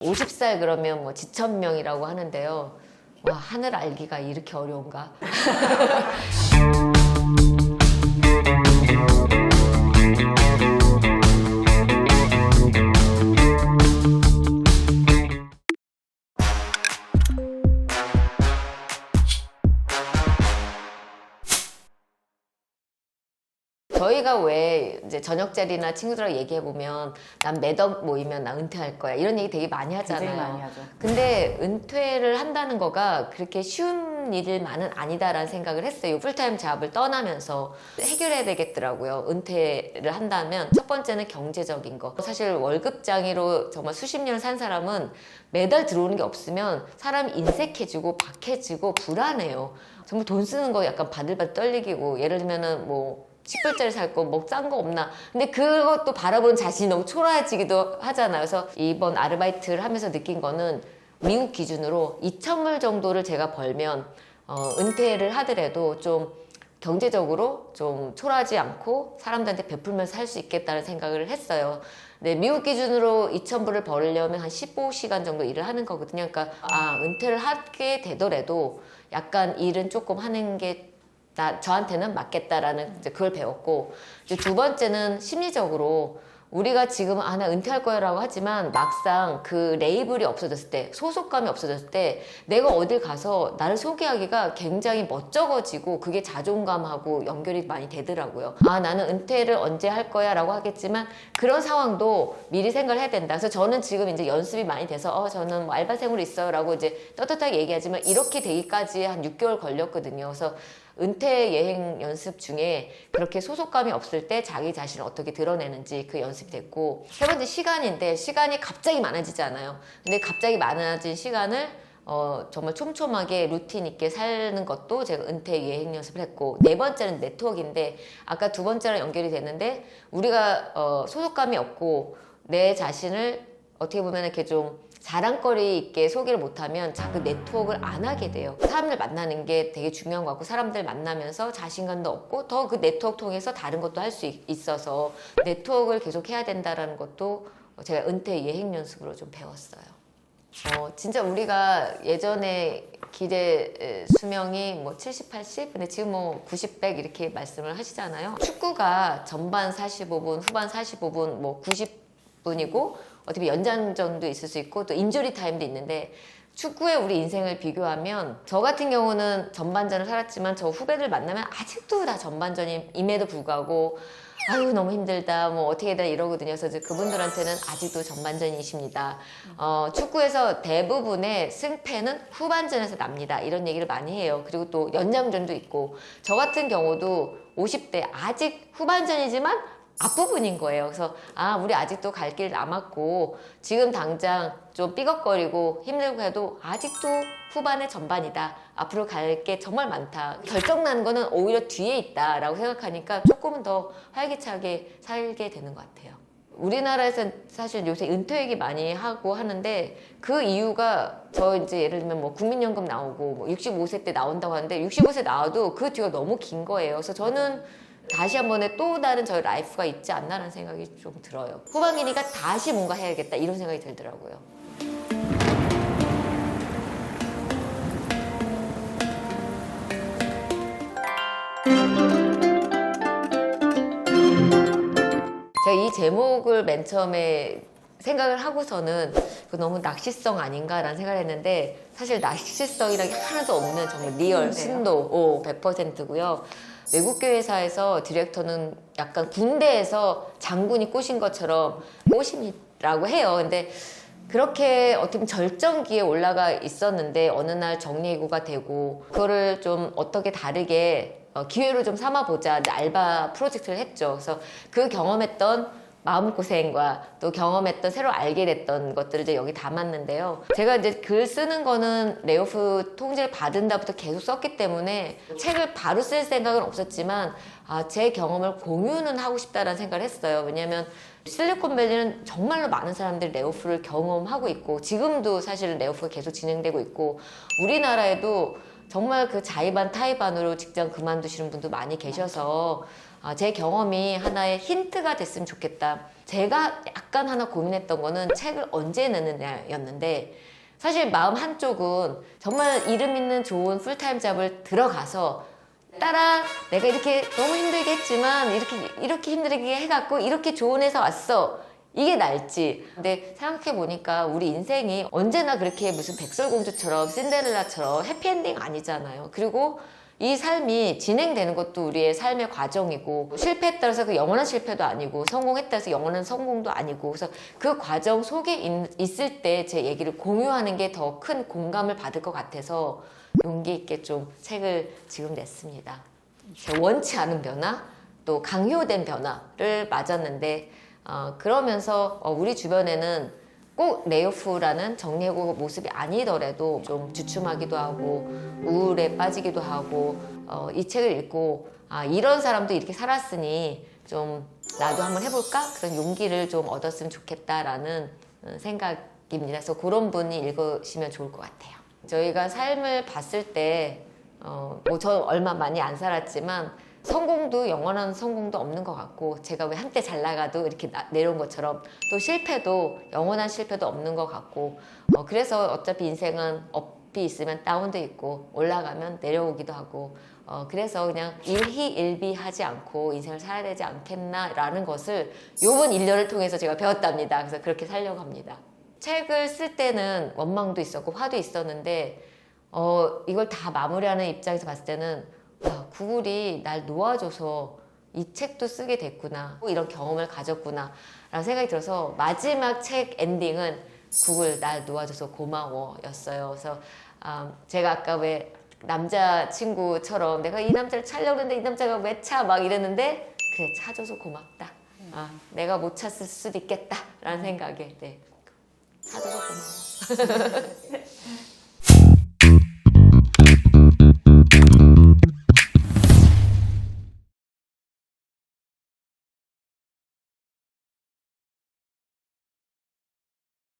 50살 그러면 뭐 지천명이라고 하는데요. 와, 하늘 알기가 이렇게 어려운가? 저희가 왜 이제 저녁 자리나 친구들하고 얘기해 보면 난 매덕 모이면 나 은퇴할 거야 이런 얘기 되게 많이 하잖아요. 굉장히 많이 하죠. 근데 은퇴를 한다는 거가 그렇게 쉬운 일만은 아니다라는 생각을 했어요. 풀타임 잡을 떠나면서 해결해야 되겠더라고요. 은퇴를 한다면 첫 번째는 경제적인 거. 사실 월급장애로 정말 수십 년을 산 사람은 매달 들어오는 게 없으면 사람이 인색해지고 박해지고 불안해요. 정말 돈 쓰는 거 약간 바들바들 떨리고 예를 들면은 뭐 10불짜리 살 거 뭐 싼 거 없나. 근데 그것도 바라보는 자신이 너무 초라해지기도 하잖아요. 그래서 이번 아르바이트를 하면서 느낀 거는 미국 기준으로 2,000불 정도를 제가 벌면 은퇴를 하더라도 좀 경제적으로 좀 초라하지 않고 사람들한테 베풀면서 살 수 있겠다는 생각을 했어요. 네, 미국 기준으로 2,000불을 벌려면 한 15시간 정도 일을 하는 거거든요. 그러니까 은퇴를 하게 되더라도 약간 일은 조금 하는 게 저한테는 맞겠다라는 이제 그걸 배웠고, 이제 두 번째는 심리적으로 우리가 지금 나 은퇴할 거야 라고 하지만 막상 그 레이블이 없어졌을 때, 소속감이 없어졌을 때 내가 어딜 가서 나를 소개하기가 굉장히 멋쩍어지고 그게 자존감하고 연결이 많이 되더라고요. 나는 은퇴를 언제 할 거야 라고 하겠지만 그런 상황도 미리 생각을 해야 된다. 그래서 저는 지금 이제 연습이 많이 돼서 저는 뭐 알바생으로 있어요 라고 이제 떳떳하게 얘기하지만 이렇게 되기까지 한 6개월 걸렸거든요. 그래서 은퇴 여행 연습 중에 그렇게 소속감이 없을 때 자기 자신을 어떻게 드러내는지 그 연습이 됐고, 세 번째 시간인데 시간이 갑자기 많아지잖아요. 근데 갑자기 많아진 시간을 정말 촘촘하게 루틴 있게 사는 것도 제가 은퇴 여행 연습을 했고, 네 번째는 네트워크인데 아까 두 번째랑 연결이 됐는데 우리가 소속감이 없고 내 자신을 어떻게 보면 이렇게 좀 자랑거리 있게 소개를 못하면 자꾸 네트워크를 안 하게 돼요. 사람들 만나는 게 되게 중요한 것 같고, 사람들 만나면서 자신감도 얻고 더 그 네트워크 통해서 다른 것도 할 수 있어서 네트워크를 계속 해야 된다는 것도 제가 은퇴 예행 연습으로 좀 배웠어요. 진짜 우리가 예전에 기대 수명이 뭐 70, 80? 근데 지금 뭐 90, 100 이렇게 말씀을 하시잖아요. 축구가 전반 45분, 후반 45분, 뭐 90분이고 어떻게 연장전도 있을 수 있고 또 인주리 타임도 있는데, 축구에 우리 인생을 비교하면 저 같은 경우는 전반전을 살았지만 저 후배들 만나면 아직도 다 전반전임에도 불구하고 아유 너무 힘들다 뭐 어떻게 해야 이러거든요. 그래서 이제 그분들한테는 아직도 전반전이십니다. 축구에서 대부분의 승패는 후반전에서 납니다. 이런 얘기를 많이 해요. 그리고 또 연장전도 있고, 저 같은 경우도 50대 아직 후반전이지만 앞부분인 거예요. 그래서 우리 아직도 갈 길 남았고 지금 당장 좀 삐걱거리고 힘들고 해도 아직도 후반의 전반이다. 앞으로 갈 게 정말 많다. 결정나는 거는 오히려 뒤에 있다라고 생각하니까 조금은 더 활기차게 살게 되는 것 같아요. 우리나라에서는 사실 요새 은퇴 얘기 많이 하고 하는데 그 이유가 저 이제 예를 들면 뭐 국민연금 나오고 뭐 65세 때 나온다고 하는데 65세 나와도 그 뒤가 너무 긴 거예요. 그래서 저는 다시 한 번에 또 다른 저희 라이프가 있지 않나라는 생각이 좀 들어요. 후반기니까 다시 뭔가 해야겠다 이런 생각이 들더라고요. 제가 이 제목을 맨 처음에 생각을 하고서는 너무 낚시성 아닌가라는 생각을 했는데, 사실 낚시성이라는 게 하나도 없는 정말 리얼 순도 100%고요. 외국계 회사에서 디렉터는 약간 군대에서 장군이 꼬신 것처럼 꼬심이라고 해요. 근데 그렇게 어떻게 보면 절정기에 올라가 있었는데 어느 날 정리해고가 되고, 그거를 좀 어떻게 다르게 기회로 좀 삼아보자 알바 프로젝트를 했죠. 그래서 그 경험했던 마음고생과 또 경험했던 새로 알게 됐던 것들을 이제 여기 담았는데요. 제가 이제 글 쓰는 거는 레이오프 통지를 받은 다부터 계속 썼기 때문에 책을 바로 쓸 생각은 없었지만 제 경험을 공유는 하고 싶다라는 생각을 했어요. 왜냐하면 실리콘밸리는 정말로 많은 사람들이 레이오프를 경험하고 있고 지금도 사실은 레이오프가 계속 진행되고 있고, 우리나라에도 정말 그 자의반 타의반으로 직장 그만두시는 분도 많이 계셔서 제 경험이 하나의 힌트가 됐으면 좋겠다. 제가 약간 하나 고민했던 거는 책을 언제 내느냐였는데 사실 마음 한쪽은 정말 이름 있는 좋은 풀타임 잡을 들어가서 따라 내가 이렇게 너무 힘들게 했지만 이렇게 힘들게 해갖고 이렇게 좋은 회사 왔어. 이게 날지. 근데 생각해보니까 우리 인생이 언제나 그렇게 무슨 백설공주처럼 신데렐라처럼 해피엔딩 아니잖아요. 그리고 이 삶이 진행되는 것도 우리의 삶의 과정이고 실패했다 해서 그 영원한 실패도 아니고 성공했다 해서 영원한 성공도 아니고 그래서 그 과정 속에 있을 때 제 얘기를 공유하는 게 더 큰 공감을 받을 것 같아서 용기 있게 좀 책을 지금 냈습니다. 원치 않은 변화 또 강요된 변화를 맞았는데 그러면서 우리 주변에는 꼭 레이오프라는 정리해고 모습이 아니더라도 좀 주춤하기도 하고 우울에 빠지기도 하고 이 책을 읽고 이런 사람도 이렇게 살았으니 좀 나도 한번 해볼까? 그런 용기를 좀 얻었으면 좋겠다라는 생각입니다. 그래서 그런 분이 읽으시면 좋을 것 같아요. 저희가 삶을 봤을 때 저 얼마 많이 안 살았지만 성공도 영원한 성공도 없는 것 같고 제가 왜 한때 잘 나가도 이렇게 내려온 것처럼 또 실패도 영원한 실패도 없는 것 같고 그래서 어차피 인생은 업이 있으면 다운도 있고 올라가면 내려오기도 하고 그래서 그냥 일희일비하지 않고 인생을 살아야 되지 않겠나라는 것을 요번 1년을 통해서 제가 배웠답니다. 그래서 그렇게 살려고 합니다. 책을 쓸 때는 원망도 있었고 화도 있었는데 이걸 다 마무리하는 입장에서 봤을 때는 구글이 날 놓아줘서 이 책도 쓰게 됐구나 이런 경험을 가졌구나 라는 생각이 들어서 마지막 책 엔딩은 구글 날 놓아줘서 고마워 였어요. 그래서 제가 아까 왜 남자친구처럼 내가 이 남자를 찾려고 했는데 이 남자가 왜 차 막 이랬는데 그래 찾아줘서 고맙다. 내가 못 찾을 수도 있겠다 라는 생각에 네. 찾아줘서 고마워.